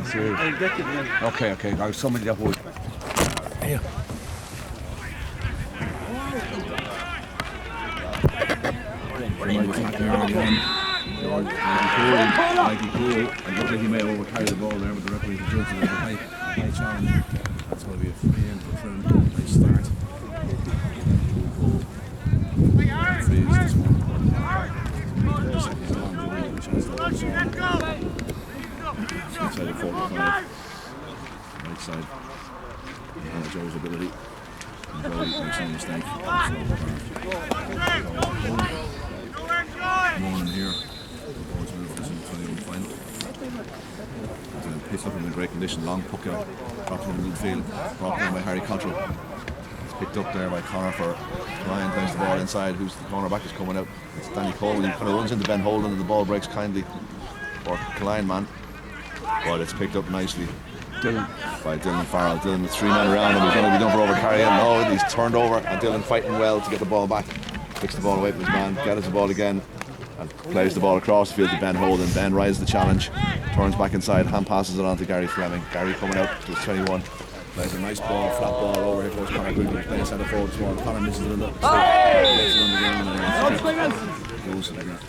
See. I'll get it now. Okay. I was somebody that would. Here. Mighty cool. It looked like he may overcarry the ball there, but the referee judged it as a high challenge. That's going to be a free in for Trim. Nice start. Free is this one. Inside of 45. Right side. Joe's ability. And Joe makes no mistake. Morning here. The boys move for the 21 final. Pitched up in great condition, long puck out, dropped in the midfield, brought down by Harry Cottrell. It's picked up there by Connor for Ryan, plays the ball inside, who's the cornerback is coming out. It's Danny Coleman, he kind of runs into Ben Holden and the ball breaks kindly for Killyon man. But it's picked up nicely by Dylan Farrell. Dylan with 3 men around him, he's going to be done for overcarrying. No, he's turned over and Dylan fighting well to get the ball back. Picks the ball away from his man, gathers the ball again and plays the ball across the field to Ben Holden. Ben rises the challenge, turns back inside, hand passes it on to Gary Fleming. Gary coming out to his 21, plays a nice ball, flat ball over here towards Connor Goodwin, playing centre forward as well. Connor misses it a little, gets it on the ground and goes to the ground.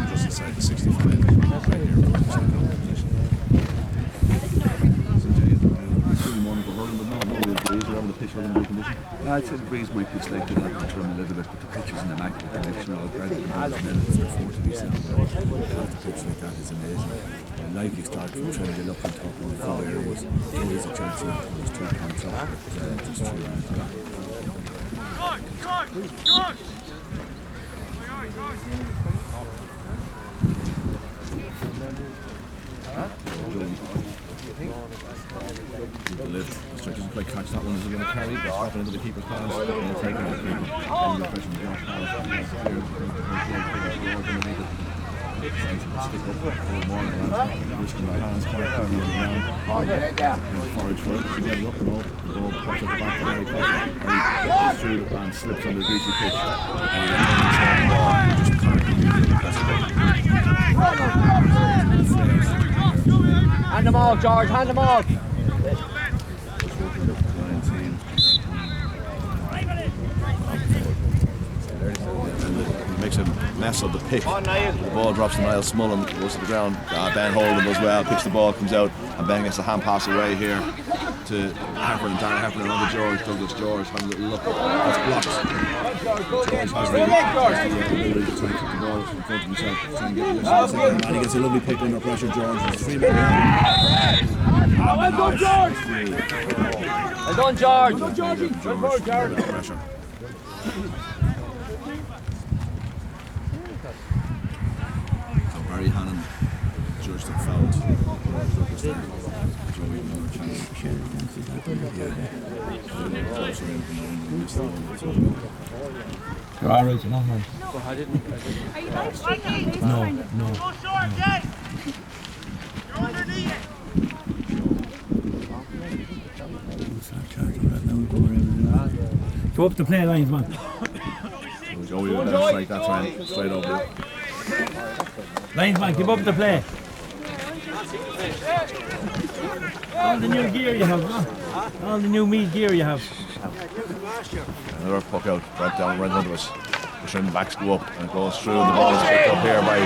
Just inside the 65. Right here, morning for hurling, but no breeze around the pitch with a good condition. I'd say the breeze might be slightly like the trim a little bit, but the pitch is in an active condition. I'll grab it about minutes before to be sound. The pitch like that is amazing. A lively start from trying to look on top of the full area was always a chance of it was 2 points off, but just 2 rounds back. The lift, the strike doesn't quite catch that one as they're going to carry, it's dropping into the keeper's hands, and they'll take it out of the keeper. And the pressure from Josh Harris, stick up for more than that, risking the hands, quite heavy on the ground. Forage for it, she gets up and up, the ball pops at the back of Harry Cotter, Harry goes through and slips on the greasy pitch, and he then turns the ball, just can't keep it in the press. Hand them off, George, hand them off! Makes a mess of the pick. The ball drops to Niall Smullen, goes to the ground. Ben Holden does well, picks the ball, comes out, and Ben gets a hand pass away here to Harper and Darren Harper and on to George. Douglas George having a little look. That's blocked. George has the ability to try and kick the ball in front of himself. Try and get the and he gets a lovely pick under pressure. George is 3 men behind. Well done, George! Well done, George! Well done, Georgie! George under pressure. Barry Hannon judged and fouled. Joey another chance. You're alright, you're not man. No. Go short, Jay! You're underneath it! Go up the play lines, man. Joey with that strike that time, straight over. Linesman, keep up the play. All the new gear you have, huh? All the new Meath gear you have. Another puck out, right down, right under us. The Trim backs go up and it goes through, and the ball is picked up here by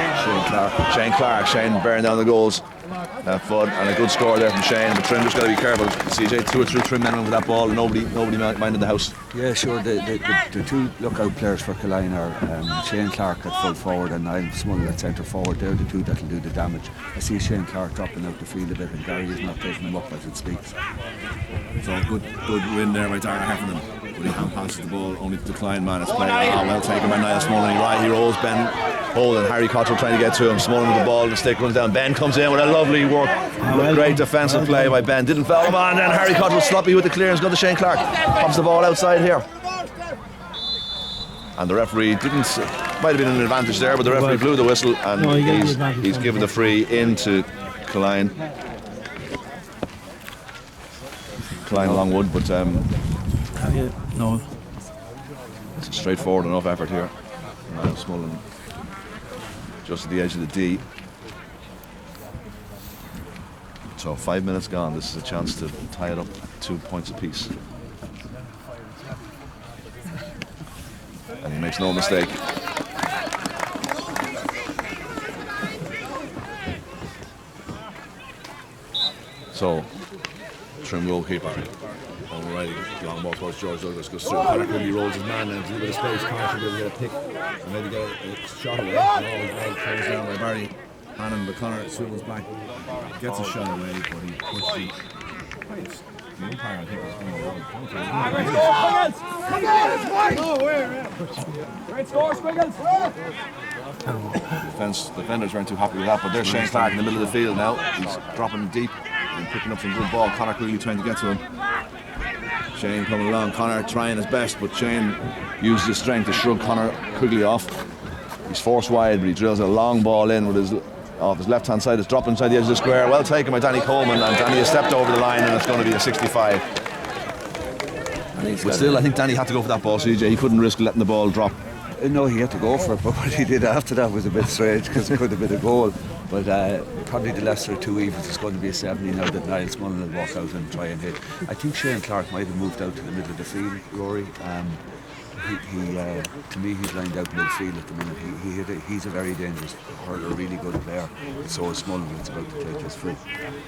Shane Clark. Shane bearing down the goals. Fun and a good score there from Shane, but Trim just got to be careful. CJ, 2 or 3 Trim men over that ball and nobody minded the house. Yeah, sure. The 2 lookout players for Killyon are Shane Clark at full forward and Niall Smullen at centre forward. They're the 2 that'll do the damage. I see Shane Clark dropping out the field a bit and Gary is not taking him up as it speaks. So good win there by Darren Heffernan. But he hand passes the ball only to the Killyon man. It's played well taken by Niall Smullen. He rolls Ben Holden. Harry Cottrell trying to get to him. Smullen with the ball, the stick runs down. Ben comes in with a lovely work. Great defensive play by Ben. Didn't foul him on. Then Harry Cottrell sloppy with the clearance. Got to Shane Clark. Pops the ball outside here. And the referee might have been an advantage there, but the referee blew the whistle and he's given the free into Killyon. Killyon Longwood, but no. it's a straightforward enough effort here. Niall Smullen just at the edge of the D. So 5 minutes gone. This is a chance to tie it up 2 points apiece. And he makes no mistake. So, trim goalkeeper. Alrighty, long ball towards George Douglas, goes through. Connor quickly rolls his man, and there's a little bit of space. Connor should be able to get a pick and maybe get a shot away. Ball closed down by Barry Hannon, but Connor swivels back, gets a shot away, but he puts the umpire, I think, was going Great score, Squiggles! Defenders weren't too happy with that, but there's Shane Clark in the middle of the field now. He's dropping deep and picking up some good ball. Connor really trying to get to him. Shane coming along, Connor trying his best, but Shane uses his strength to shrug Connor quickly off. He's forced wide, but he drills a long ball in with his off his left hand side. It's dropped inside the edge of the square. Well taken by Danny Coleman, and Danny has stepped over the line, and it's going to be a 65. But still, I think Danny had to go for that ball, CJ. He couldn't risk letting the ball drop. No, he had to go for it, but what he did after that was a bit strange because it could have been a goal. But probably the lesser of two evils is going to be a 70 now that Niall Mullen will walk out and try and hit. I think Shane Clark might have moved out to the middle of the field, Rory. To me, he's lined out midfield at the minute. He's a very dangerous hurler, a really good player. So is Mullen, that's about to take his free.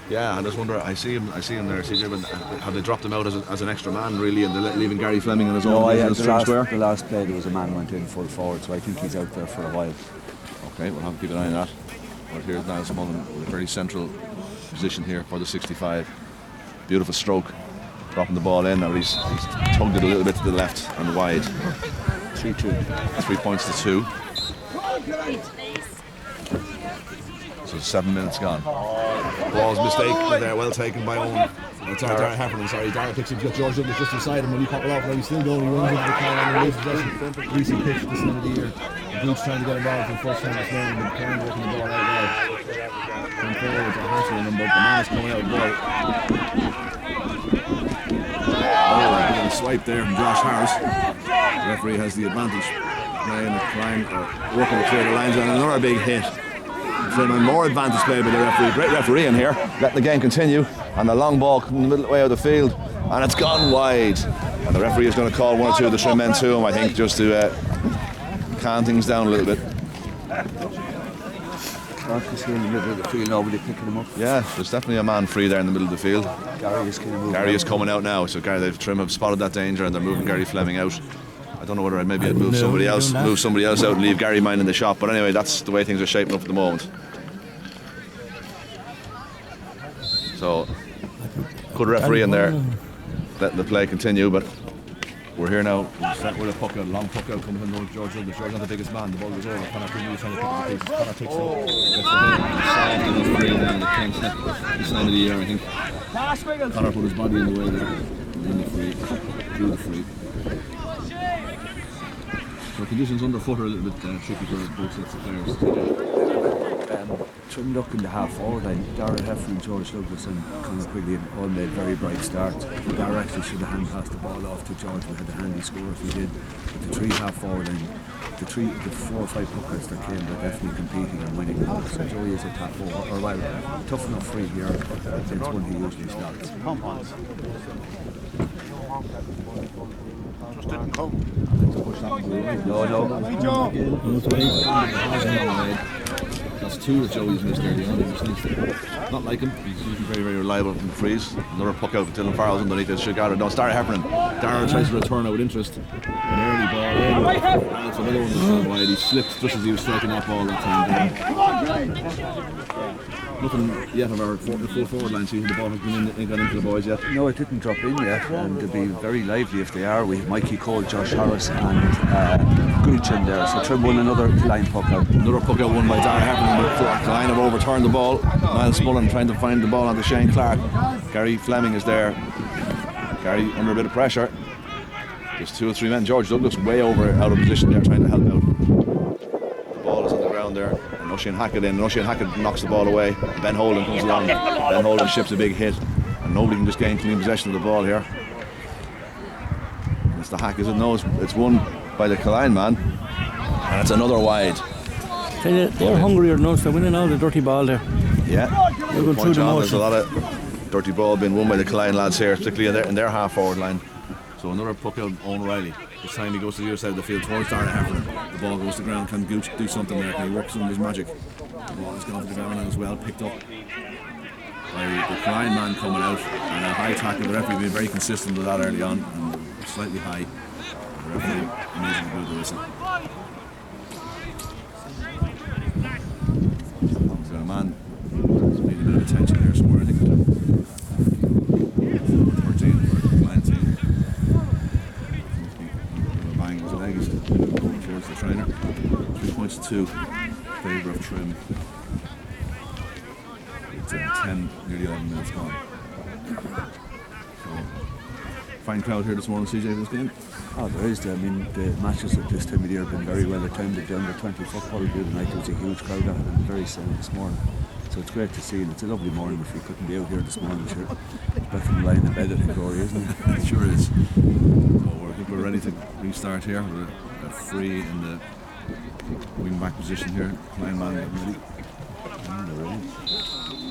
Yeah, I just wonder. I see him there, CJ. But have they dropped him out as an extra man, really, and they're leaving Gary Fleming in his own? No, the last play there was a man went in full forward, so I think he's out there for a while. Okay, we'll have to keep an eye on that. But here's Niall Mullen in a very central position here for the 65. Beautiful stroke. Dropping the ball in, now he's tugged it a little bit to the left and wide. 3-2. 3 points to 2. So 7 minutes gone. Ball's mistake there, well taken by Owen. Dara Heffernan, sorry. Dara picks him, he's got George Douglas just inside him when he popped it off. Now he's still going, he runs into the car and loses possession. Greasy pitch at this time of the year. Boots trying to get involved for the first time this morning, but Karen working the ball out well. Going forward to Hassel, but the man is coming out of the ball. A swipe there from Josh Harris. The referee has the advantage. Working to clear the lines, and another big hit. So more advantage played by the referee. Great referee in here, letting the game continue. And the long ball coming the middle way of the field, and it's gone wide. And the referee is going to call one or two of the trim men to him, I think, just to calm things down a little bit. Clark is here in the middle of the field, nobody picking him up. Yeah, there's definitely a man free there in the middle of the field. Gary is coming out now, so Trim have spotted that danger and they're moving Gary Fleming out. I don't know whether I'd move somebody else out and leave Gary minding the shot, but anyway, that's the way things are shaping up at the moment. So, good referee in there, letting the play continue, but we're here now. Set with a puck out, long puck out comes in George Douglas. George not the biggest man, the ball goes over. Connor quickly trying to pick up the pieces. Connor takes it, gets the ball, soft and it's free down the King's net. This side of the year, I think. Connor put his body in the way there. In the free, through the free. So conditions underfoot are a little bit tricky for both sets of players. Trim look in the half forward line. Dara Heffernan, George Douglas and Conor Quigley all made very bright starts. Dara actually should have hand passed the ball off to George. We had a handy score if he did. But the three half forward line, the 4 or 5 puckers that came, they're definitely competing and winning. So Joey is a tough tough enough free here. It's one he usually starts. Just didn't come. No. That's 2 that Joey's missed early on. Not like him. He's usually very, very reliable from the freeze. Another puck out for Dylan Farrell's underneath it. Shigara. No, it's Dara Heffernan. Dara tries to return out with interest. An early ball. That's another one that's wide. He slipped just as he was striking that ball that time. Nothing yet of our full forward line season. The ball has gone into the boys yet. No, it didn't drop in yet, and they'll be very lively if they are. We have Mikey Cole, Josh Harris, and Gooch in there. So Trim won another line puck out. Another puck out won by Dara Heffernan. The line have overturned the ball. Niall Mullen trying to find the ball onto Shane Clark. Gary Fleming is there. Gary under a bit of pressure. There's 2 or 3 men. George Douglas way out of position there trying to help out. The ball is on the ground there. And Oisin Hackett in. Oisin Hackett knocks the ball away. Ben Holden comes along. Ben Holden ships a big hit. And nobody can just gain clean possession of the ball here. It's the Hack, is it? No, it's won by the Killyon man. And it's another wide. They're hungrier than us. They're winning all the dirty ball there. Yeah. They're going through the There's a motion. lot of dirty ball being won by the Killyon lads here, particularly in their half forward line. So another puck out Owen O'Reilly. This time he goes to the other side of the field towards Dara Heffernan. The ball goes to the ground. Can Gooch do something there? Can he work some of his magic? The ball has gone to the ground and as well picked up by the Killyon man coming out. And a high tackle. The referee being very consistent with that early on. And slightly high. The referee immediately blew the whistle. So a man has made a bit of attention there somewhere, I think. 13 for the Killyon team. Bang his legs towards the trainer. 3 points to 2 in favour of Trim. It's 10, nearly 11 minutes gone. So, fine crowd here this morning, CJ, for this game. Oh, there is. I mean, the matches at this time of year have been very well attended. The under 20 football here tonight, there was a huge crowd out and very sound this morning. So it's great to see, and it's a lovely morning. If we couldn't be out here this morning, sure, it's better than lying in bed at the glory, isn't it? It sure is. So I think we're ready to restart here. We're free in the wing back position here. Killyon man getting ready.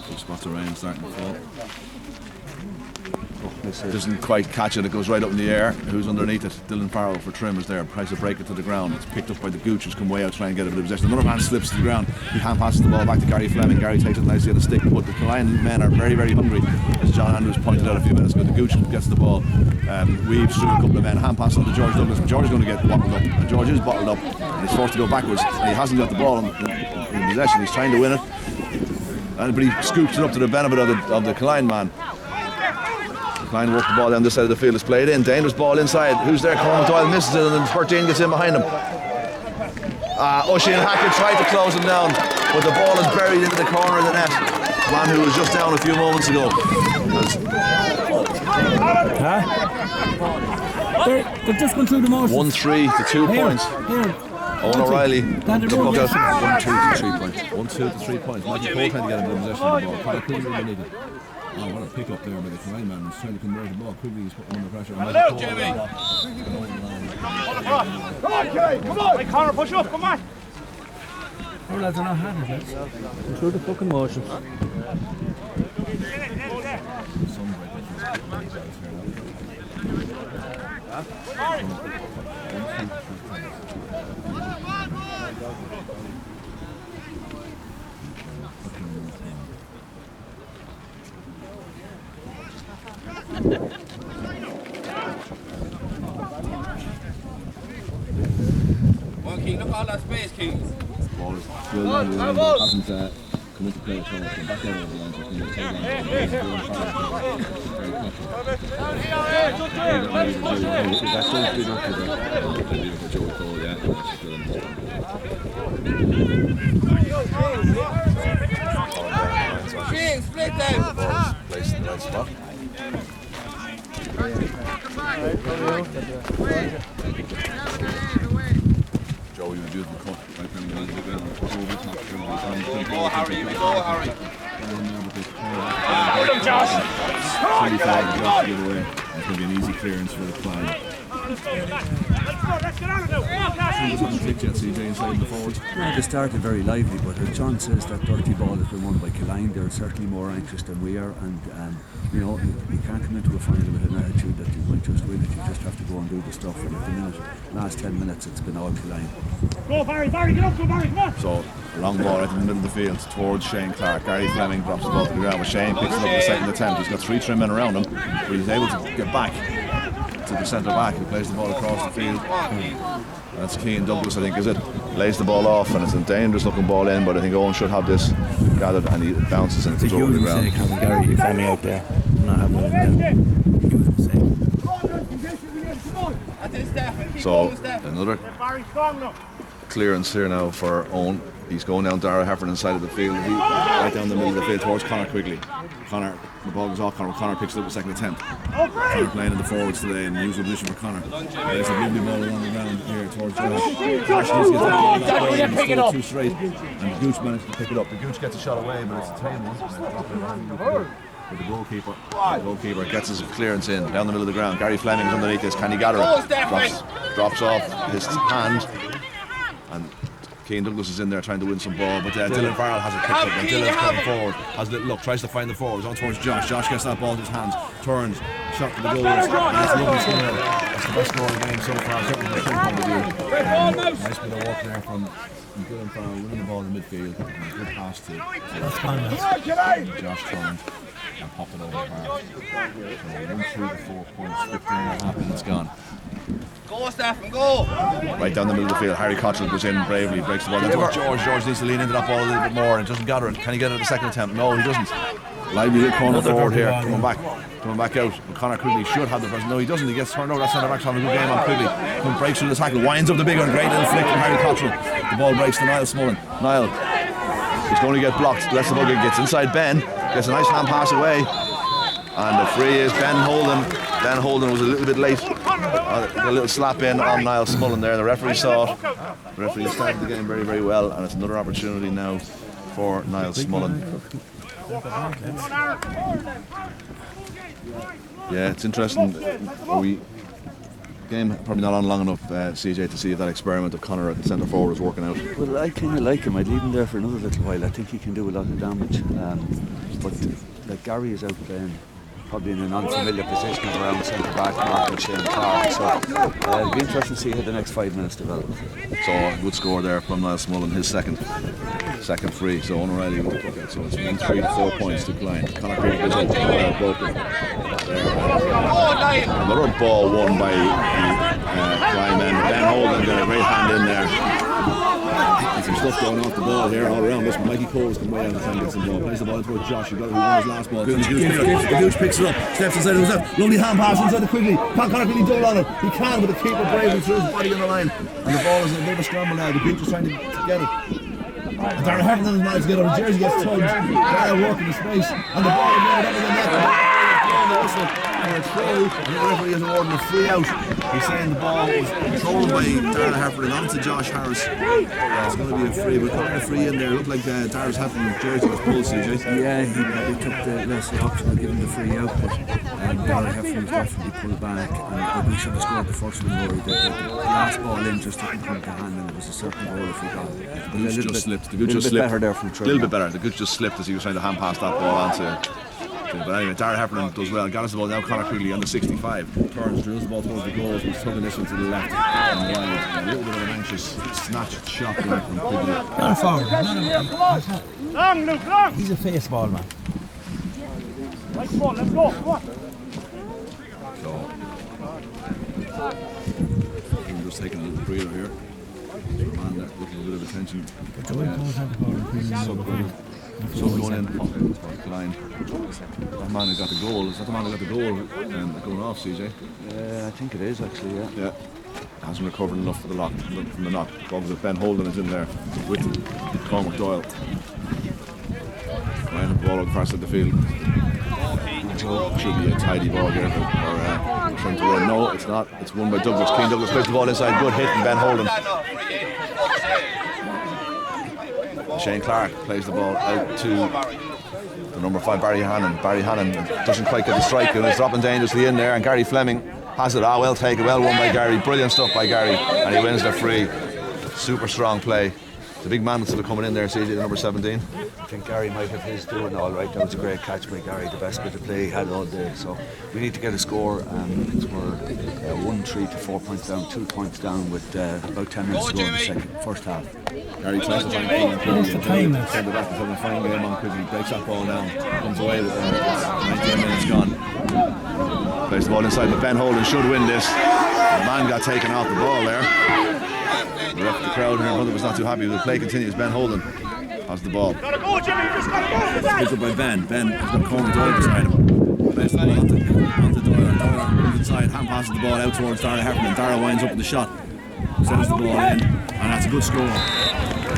Two spots around starting to fall. Doesn't quite catch it, it goes right up in the air. Who's underneath it? Dylan Farrell for Trim is there, tries to break it to the ground. It's picked up by the Gooch, who's come way out to try and get a bit of possession. Another man slips to the ground. He hand passes the ball back to Gary Fleming. Gary takes it nicely on the stick, but the Killyon men are very, very hungry, as John Andrews pointed out a few minutes ago. The Gooch gets the ball, weaves through a couple of men, hand passes on to George Douglas, but George is going to get bottled up, and George is bottled up, and he's forced to go backwards, and he hasn't got the ball in possession. He's trying to win it, but he scoops it up to the benefit of the Killyon man. Killyon worked the ball down this side of the field. It's played in. Dangerous ball inside. Who's there? Cormac Doyle misses it, and then 13 gets in behind him. Oisin Hackett tried to close him down, but the ball is buried into the corner of the net. The man who was just down a few moments ago. They've just gone through the motion. 1-3 to 2 points. Here. Owen O'Reilly. Down the road, yes. 1-2 to 3 points. 1-2 to 3 points. Mikey Cole trying to get a bit of possession of the ball. Conor Quigley underneath it. Oh, what a pick up there by the Killyon man. He's trying to convert the ball. Quigley is putting under pressure. Hello, Jimmy. Okay, come on. Hey, Conor, push up, come on. Oh, lads are not having it. Through the fucking motion. Well, King, look at all that space, King. Ball is still down the line, but hasn't come into play at all. Come back out of the line, so it's going to take King, split them. Placed in the right spot. Joey with a beautiful cut. Right down the middle of the ground. Over top. Go, Harry, we go, Harry. Hold him, Josh! 25 just to get away. It's going to be an easy clearance for the Killyon. Let's get on it now. It's on the kick yet, CJ, inside the forwards. Yeah, they started very lively, but as John says, that dirty ball has been won by Killyon. They're certainly more anxious than we are, and you know, you can't come into a final with an attitude that you might just win it. You just have to go and do the stuff. And at the last 10 minutes, it's been all Killyon. Go, Barry, get up, go, Barry, come on. So, a long ball right in the middle of the field towards Shane Clark. Gary Fleming drops the ball to the ground, but Shane picks it up in the second attempt. He's got 3 trim men around him, but he's able to get back to the centre back, who plays the ball across the field. That's Keane Douglas, I think, is it? Lays the ball off, and it's a dangerous looking ball in, but I think Owen should have this gathered, and he bounces and it goes over the ground. Having Gary Fleming out there. Not having him So, another clearance here now for Owen. He's going down Dara Heffernan side of the field. Right down the middle of the field towards Conor Quigley. Conor, the ball goes off Conor. Conor picks it up a second attempt. Conor playing in the forwards today in usual position for Conor. There's a lovely ball along the ground here towards Josh. Pick it up. Too straight. And Gooch managed to pick it up. The Gooch gets a shot away, but it's a tame one. But the goalkeeper gets his clearance in down the middle of the ground. Gary Fleming's underneath this. Can he gather it? Drops off his hand, and Keane Douglas is in there trying to win some ball, but Dylan Farrell has it picked up. And Dylan's coming forward, has a little look, tries to find the forwards, on towards Josh. Josh gets that ball in his hands, turns, shot to the goals, and it's a lovely score. That's the best score of the game so far, certainly from the point of view. Nice bit of work there from Dylan Farrell, winning the ball in the midfield. Good pass to Josh turned and popped it over the bar. So 1 through the 4 points, 15.5 minutes gone. Go, Stephen, go! Right down the middle of the field, Harry Cottrell goes in bravely, breaks the ball. That's George needs to lean into that ball a little bit more and doesn't gather it. Can he get it at the second attempt? No, he doesn't. Lively little corner forward here, coming back out. Conor Quigley should have the first. No, he doesn't. He gets turned over. That centre back's having a good game on Quigley. Breaks through the tackle, winds up the big one. Great little flick from Harry Cottrell. The ball breaks to Niall Smullen. Niall, he's going to get blocked. Less the bugger gets inside Ben, gets a nice hand pass away, and the free is Ben Holden. Ben Holden was a little bit late. A little slap in on Niall Smullen there. The referee saw it. The referee started the game very, very well, and it's another opportunity now for Niall Smullen. Yeah, it's interesting. Game probably not on long enough, CJ, to see if that experiment of Conor at the centre forward is working out. Well, I kind of like him. I'd leave him there for another little while. I think he can do a lot of damage. But like Gary is out playing probably in an unfamiliar position of around centre back, marking Shane Clark. So it'll be interesting to see how the next 5 minutes develop. So a good score there from Niall Smullen, his second free. So O'Reilly will look at. So it's 1 3 to 4 points decline. Conor Quigley is out broken. Another ball won by the men. Ben Holden got a great hand in there. There's some stuff going off the ball here all around this. Mikey Cole's come way out and gets some ball. Plays the ball towards Josh. He got who won his last ball. Gooch picks it up. Steps inside himself. Lovely hand pass inside the Quigley. Can Conor Quigley double on it? He can, but the keeper bravely threw his body on the line. And the ball is in a bit of a scramble now. The Gooch is trying to get it. And Darragh Heffernan has managed to get it. Jersey gets tugged. Darragh working the space. And the ball is made up in the net. And it's through, and the referee is awarding a free out. He's saying the ball was controlled by Darragh Heffernan onto Josh Harris. It's going to be a free. We're putting a free in there. It looked like Darragh's Heffernan jersey was pulled, CJ. Yeah, he took the lesser option of giving the free out, but Darragh Heffernan was definitely pulled back, and we should have scored the first one. The last ball in just didn't come to hand, and it was a certain goal if we got it. The Gooch just slipped. The Gooch just slipped. Better there from a little bit better. The Gooch just slipped as he was trying to hand pass that ball onto. But anyway, Darragh Heffernan does well. Got us the ball now. Conor Quigley on the 65. Turns, drills the ball towards the goals. He's tugging this one to the left. And a little bit of an anxious snatched shot there from Quigley. Not a forward. Long, Luke, long! He's a face ball man. Let's go, let's go, come on! So, I'm just taking a little breather here. Man there looking a bit of attention. So going in, the line. That man who got the goal, is that the man who got the goal going off, CJ? I think it is actually, yeah. Yeah. Hasn't recovered enough for the lock, from the knock. Ben Holden is in there with Cormac Doyle. Ryan the ball across the field. Should be a tidy ball here for trying to win. No, it's not. It's won by Douglas. Keane Douglas plays the ball inside. Good hit from Ben Holden. Shane Clark plays the ball out to the number 5 Barry Hannon. Barry Hannon doesn't quite get the strike and is dropping dangerously in there, and Gary Fleming has it. Well taken, well won by Gary. Brilliant stuff by Gary, and he wins the free. Super strong play. The big man that's coming in there, CJ, the number 17. I think Gary might have his doing all right. That was a great catch by Gary, the best bit of play he had all day. So we need to get a score. We're 1 3 to 4 points down, 2 points down with about 10 minutes to go in the first half. Gary tries to find Keane Quigley and send it back and having a fine game on Quigley. Breaks that ball down, comes away with 19 minutes gone. Plays the ball inside, but Ben Holden should win this. The man got taken off the ball there. The crowd here in front of was not too happy. The play continues. Ben Holden has the ball. Gotta go, Jimmy, just gotta go! It's picked up by Ben. Ben has got Cormac Doyle beside him. Plays the ball onto Doyle. Doyle moves inside, hand passes the ball out towards Darragh Heffernan. Darragh winds up with the shot, sends the ball in, and that's a good score.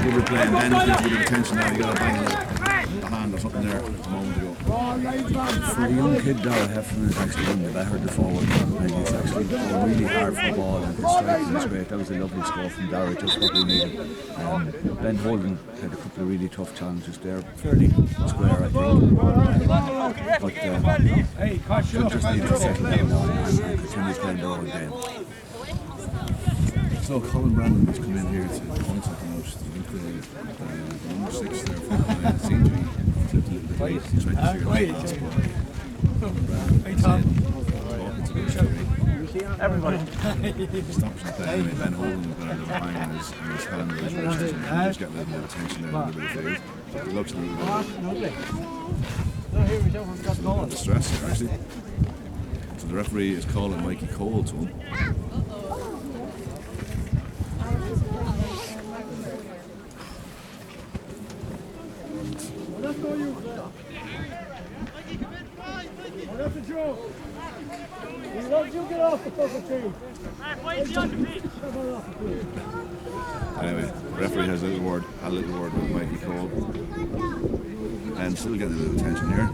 Good replay, and Ben is getting a bit of attention now. He got a bang on the hand or something there a moment ago. For the young kid, Darragh Heffernan is actually one of the better the forward. And he's actually going really hard for the ball, and his striking is great. That was a lovely score from Darragh, just what we needed. Ben Holden had a couple of really tough challenges there, fairly square, I think. But they just need to settle down now and continue playing their own game. So Colin Brandon has come in here to point something out. I think the number 6 there from seemed to be flipped a little bit late. He's trying to figure out the spot. Colin Brandon comes in, talking to the referee. Everybody. Stops the play anyway. Ben Holden has got a little bang on his hand or his wrist or something. He's just getting a little bit of attention there in the middle of the field. It looks a little bit distress here actually. So the referee is calling Mikey Cole to him. That's a joke. He wants you to get off the fucking tree. Anyway, the referee has a little word with Mikey Cole. And still getting a little attention here.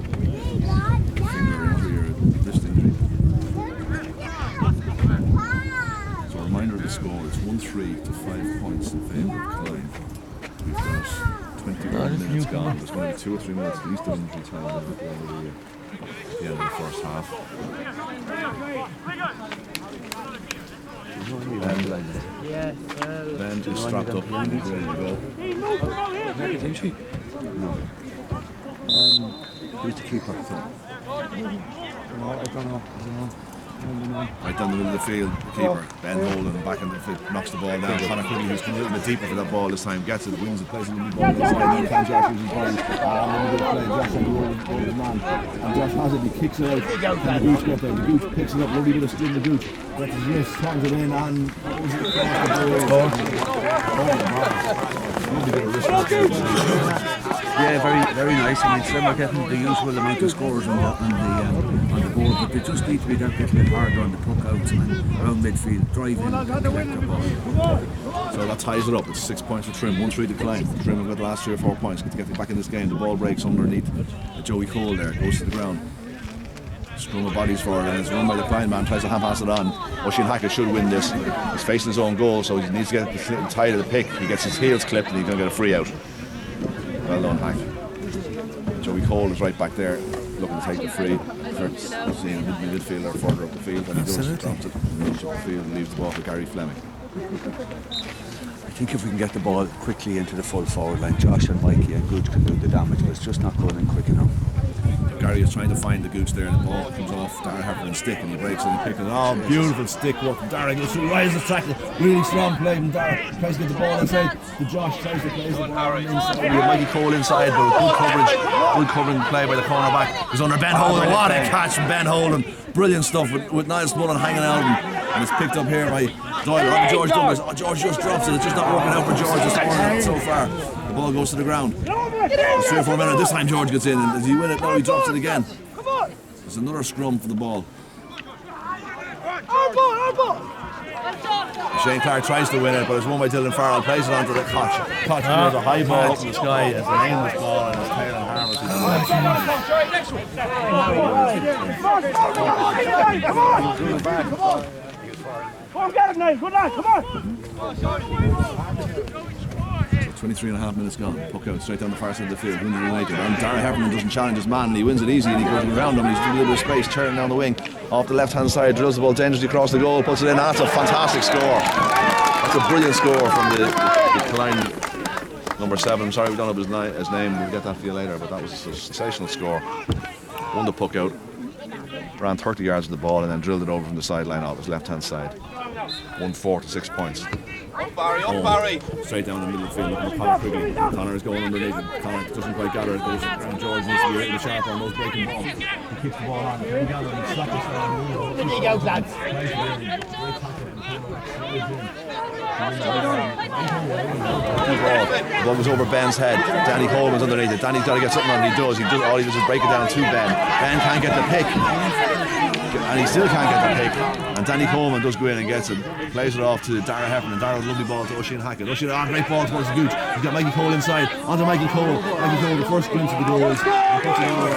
Finger injury or wrist injury. So a reminder of the score, it's 1-3 to 5 points in favour of Killyon. We've got 21 minutes gone. There's going to be 2 or 3 minutes at least of injury time over the end of the first half. Ben just strapped up and he's ready to go. No. Who's the keeper? I don't know. Right down the middle of the field, the keeper, Ben Holden, back in the field, knocks the ball down. Conor Quigley, who's come a little bit deeper for that ball this time, gets it, wins it, plays it in the ball inside. Now Josh uses his body. Josh had the old man. And Josh has it, he kicks it out. And the Gooch got there. The Gooch picks it up, lovely bit of spin the Gooch. Gets his wrist, turns it in, and lovely bit of wrist. Yeah, very nice. I mean, Slim are getting the usual amount of scores on the board, but they just need to be that little bit harder on the puck outs and around midfield, drive in and collect the ball. So that ties it up. It's 6 points for Trim, 1-3 decline. Trim have got the last 3 or 4 points to get back in this game. The ball breaks underneath Joey Cole there, goes to the ground. Scrum of bodies forward, and it's run by the Klein man, tries to hand pass it on. Oisin Hackett should win this. He's facing his own goal, so he needs to get the tie to the pick. He gets his heels clipped and he's going to get a free out. Well done, Hack. Joey Cole is right back there, looking to take the free. Seeing a midfielder further up the field, and he does, drops it, moves up the field and leaves the ball for Gary Fleming. I think if we can get the ball quickly into the full forward line, Josh and Mikey and Gooch can do the damage, but it's just not going in quick enough. Gary is trying to find the Gooch there, and the ball comes off Darragh Heffernan stick, and he breaks it and picks it. Oh, beautiful stick work from Darragh. Goes through, rises the tackle. Really strong play from Darragh. Tries to get the ball inside. The Josh tries to place the ball inside. We have Mikey Cole inside, but good covering play by the cornerback. He's under Ben Holden. What a catch from Ben Holden. Brilliant stuff with Niles Mullen hanging out, and it's picked up here by Doyle. On George Douglas. Oh, George just drops it. It's just not working out for George this morning so far. The ball goes to the ground. It's 3 or 4 minutes. This time George gets in, and does he win it? No, he drops it again. There's another scrum for the ball. Our ball! Shane Clark tries to win it, but it's won by Dylan Farrell. Plays it onto the Koch. Koch throws a high ball up in the sky. It's an aimless ball, and it's tail and harmless. Come on, get him, Niall. Good lad, come on. 23 and a half minutes gone. Puck out straight down the far side of the field. Windsor United. And Darragh Heffernan doesn't challenge his man, and he wins it easy, and he goes around him. He's doing a little bit of space, turning down the wing. Off the left hand side, drills the ball dangerously across the goal, puts it in. That's a fantastic score. That's a brilliant score from the Killyon number 7. I'm sorry we don't have his name. We'll get that for you later, but that was a sensational score. Won the puck out, ran 30 yards with the ball, and then drilled it over from the sideline off his left hand side. 1-4 to 6 points. Up Barry. Straight down the middle of the field, looking at Conor Quigley. Conor is going underneath him. Conor doesn't quite gather it. Goes around George, needs to be a little sharp on those breaking balls. He kicks the ball on. He gathers and slaps it around. There you go, lads. The ball goes over Ben's head. Danny Coleman's underneath it. Danny's got to get something on it. He does. All he does is break it down to Ben. Ben can't get the pick. And he still can't get the pick. And Danny Coleman does go in and gets it. Plays it off to Darragh Heffernan. Darragh's lovely ball to Oisin Hackett. Oisin, great ball towards the Gooch. He's got Mikey Cole inside. Onto Mikey Cole. Mikey Cole, the first glimpse of the goal is. He puts it over.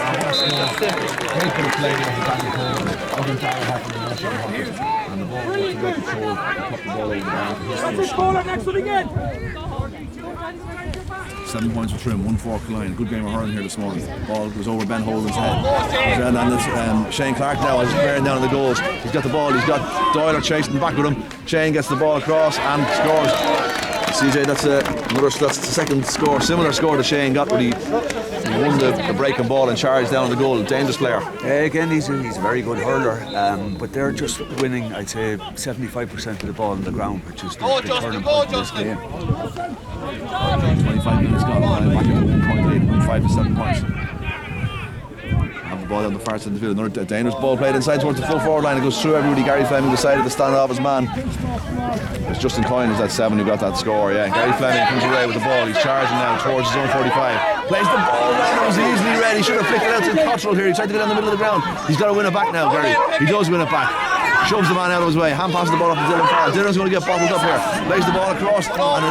Great bit of play there for Danny Coleman. Onto Darragh Heffernan and Oisin Hackett. And the ball goes to Mikey Cole. He put the ball over the line for his finish. Next one again. 7 points for Trim, 1-4 Killyon. Good game of hurling here this morning. Ball goes over Ben Holden's head. And it's Shane Clark now is bearing down on the goals. He's got the ball, he's got Doyle chasing back with him. Shane gets the ball across and scores. CJ, that's the second score, similar score that Shane got, but he won the breaking ball and charged down on the goal. Dangerous player. Again, he's a very good hurler, but they're just winning, I'd say, 75% of the ball on the ground, which is the turning point in this game. 25 minutes gone, back at 1.8, 5 to 7 points. Have the ball down the far side of the field. Another dangerous ball played inside towards the full forward line. It goes through everybody. Gary Fleming decided to stand off his man. It's Justin Coyne who's at 7 who got that score. Yeah, Gary Fleming comes away with the ball. He's charging now towards his own 45. Plays the ball down. It was easily ready. He should have flicked it out to Cottrell here. He tried to get down the middle of the ground. He's got to win it back now, Gary. He does win it back. Shoves the man out of his way. Hand passes the ball up to Dylan Farrell. Dylan's going to get bottled up here. Plays the ball across, and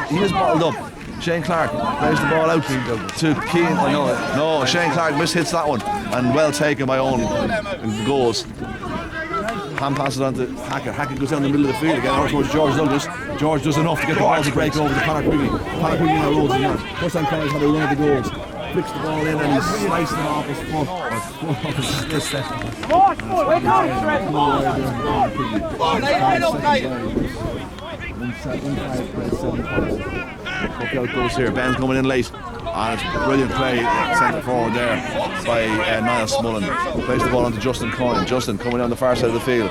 he is bottled up. Shane Clark plays the ball out to Keane. No, Shane Clark mishits that one, and well taken by Owen. Goes. Hand passes on to Hackett. Hackett goes down the middle of the field again over towards George Douglas. George does enough to get the ball to break over to Conor Quigley. Conor Quigley now rolls in that. First time Conor's had a run of the goals. Flicks the ball in and he's slicing off his foot. Hook out goes here. Ben's coming in late. And it's a brilliant play centre forward there by Niall Smullen. Plays the ball onto Justin Coyne. Justin coming down the far side of the field.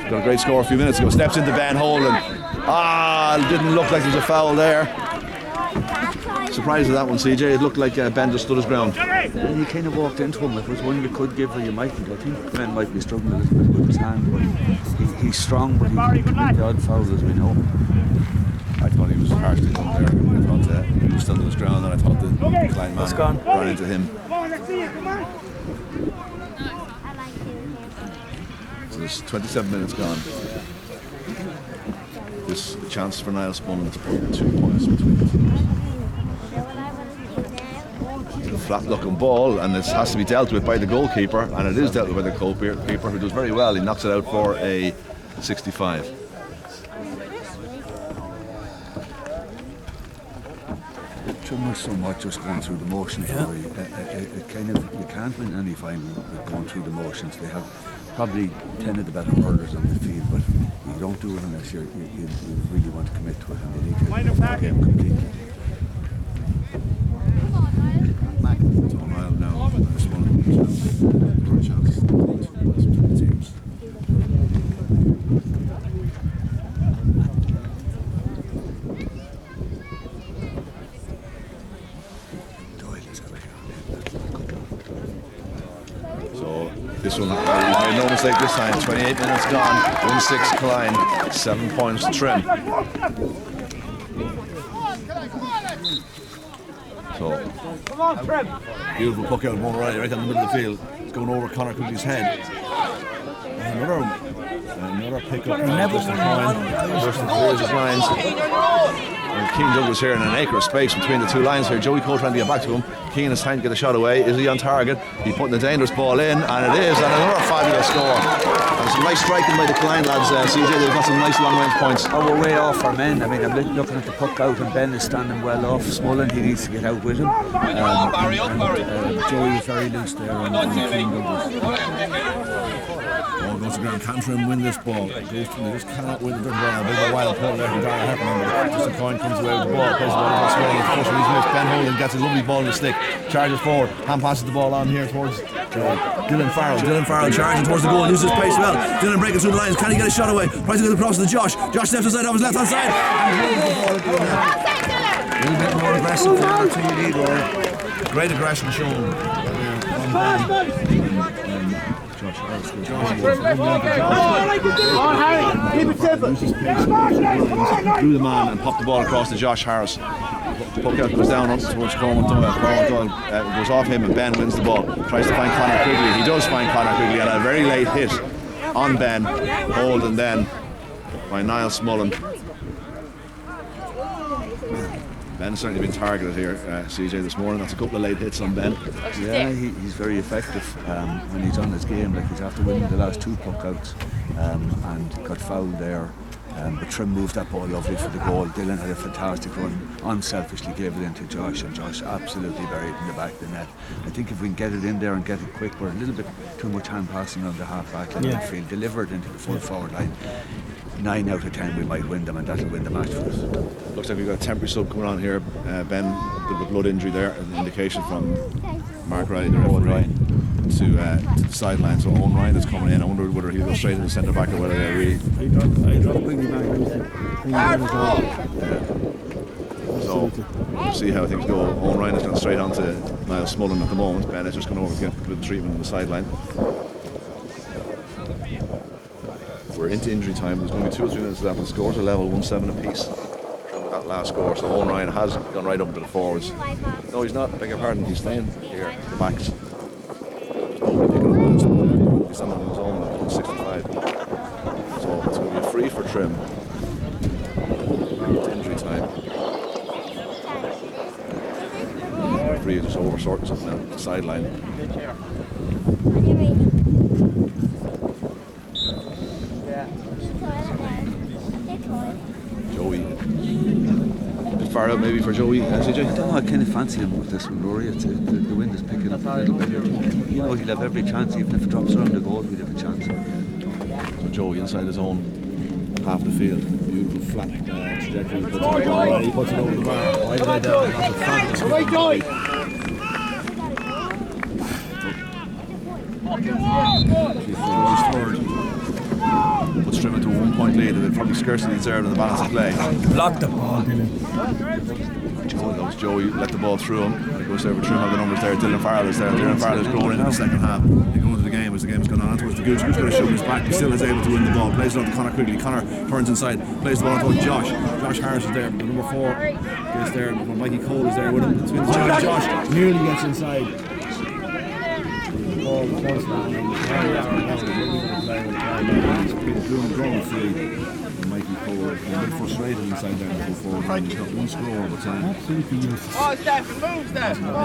Got a great score a few minutes ago. Steps into Ben Holden. It didn't look like there was a foul there. Surprised at that one, CJ. It looked like Ben just stood his ground. And he kind of walked into him. If it was one you could give or you mightn't. I think Ben might be struggling a little bit with his hand, but he's strong, but he commit the odd foul, as we know. I thought he was harshly done there. I thought he was still to his ground, and I thought the Klein man ran into him. So there's 27 minutes gone. This chance for Niall Smullen to put 2 points between the teams. It's a flat looking ball, and this has to be dealt with by the goalkeeper, and it is dealt with by the goalkeeper, who does very well. He knocks it out for a 65. Trim somewhat just going through the motions. It kind of, you can't win any final with going through the motions. They have probably 10 of the better hurlers on the field, but you don't do it unless you really want to commit to it, and they need to play the game completely. So Niall now, this one, good chance between the teams. This one, made no mistake this time. 28 minutes gone. 1-6 Killyon, 7 points Trim. So, beautiful puck out, one right down the middle of the field. It's going over Conor Quigley's head. And another pick up. Justin Coyne. Justin clears his lines. And Keane Douglas here in an acre of space between the two lines here. Joey Cole trying to get back to him. Keane is trying to get a shot away. Is he on target? He's putting a dangerous ball in, and it is, and another fabulous score. And some nice striking by the Killyon lads. CJ, they've got some nice long range points. Oh, we're way off our men. I mean, I'm looking at the puck out, and Ben is standing well off. Smullen, he needs to get out with him. Joey is very loose there on Keane Douglas. Ball goes to ground. Can Trim win this ball? They just cannot win the ball. A bit of a wild pull there from Darragh Hepburn, but Justin Coyne comes away with the ball. Plays the ball across swing. Of course, he's missed. Ben Holden gets a lovely ball in the stick. Charges forward. Hand passes the ball on here towards Dylan Farrell. Dylan Farrell charging towards the goal. Uses his pace well. Dylan breaking through the lines. Can he get a shot away? Tries to get across to Josh. Josh steps aside off his left hand side. A little bit more aggressive for our team lead. Great aggression shown. Through the man and popped the ball across to Josh Harris. The puck out goes down towards Cormac Doyle. Goes off him and Ben wins the ball. Tries to find Conor Quigley. He does find Conor Quigley and a very late hit on Ben. Holden then by Niall Smullen. Ben's certainly been targeted here, CJ, this morning. That's a couple of late hits on Ben. Yeah, he's very effective when he's on his game. Like, he's after winning the last 2 puck outs and got fouled there But Trim moved that ball lovely for the goal. Dylan had a fantastic run, unselfishly gave it into Josh, and Josh absolutely buried in the back of the net. I think if we can get it in there and get it quick, we're a little bit too much hand passing on the half back line midfield, deliver it into the full forward line. 9 out of 10 we might win them, and that'll win the match for us. Looks like we've got a temporary sub coming on here. Ben, with a blood injury there, an indication from Mark Riley, the referee, to the sideline. So Owen Ryan is coming in. I wonder whether he'll go straight to the centre back or whether they'll really. So we'll see how things go. Owen Ryan has gone straight on to Niall Smullen at the moment. Ben is just going over to get a bit of treatment on the sideline. We're into injury time. There's going to be 2 or 3 minutes left. The scores are level 1-7 apiece. With that last score, so Owen Ryan has gone right up to the forwards. No, he's not. Beg your pardon. He's staying here at the backs. He's standing on his own at 65. So it's going to be a free for Trim. It's injury time. The referee just over sorting something out on the sideline. Joey. A bit far out maybe for Joey, CJ? I don't know, I kind of fancy him with this one, Rory. The wind is picking up a little bit here. You know, he'll have every chance, even if it drops around the goal, we'd have a chance. So Joey inside his own half the field. Beautiful flat trajectory. He puts it over the bar. Right away down. That's a fabulous goal. Puts Trim into a 1-point lead, and it probably scarcely deserved in the balance of play. Block the ball, Dylan. Joey let the ball through him. It goes over Trim, have the numbers there. Dylan Farrell is there. Dylan Farrell is growing into the second half. They go into the game as the game's going on towards the Gooch. Gooch going to show his back. He still is able to win the ball. Plays it on to Connor quickly. Connor turns inside. Plays the ball towards Josh. Josh Harris is there. The number 4 is there. Mikey Cole is there with him. Josh nearly gets inside. Ball close now. Mikey Cole a bit frustrated inside there before he's got 1 score, but absolutely useless. Oh, Steph, move, Steph. Come on.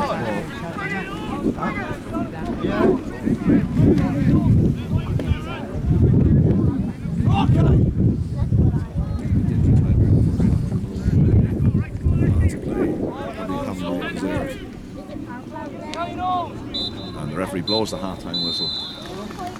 And the referee blows the half-time whistle.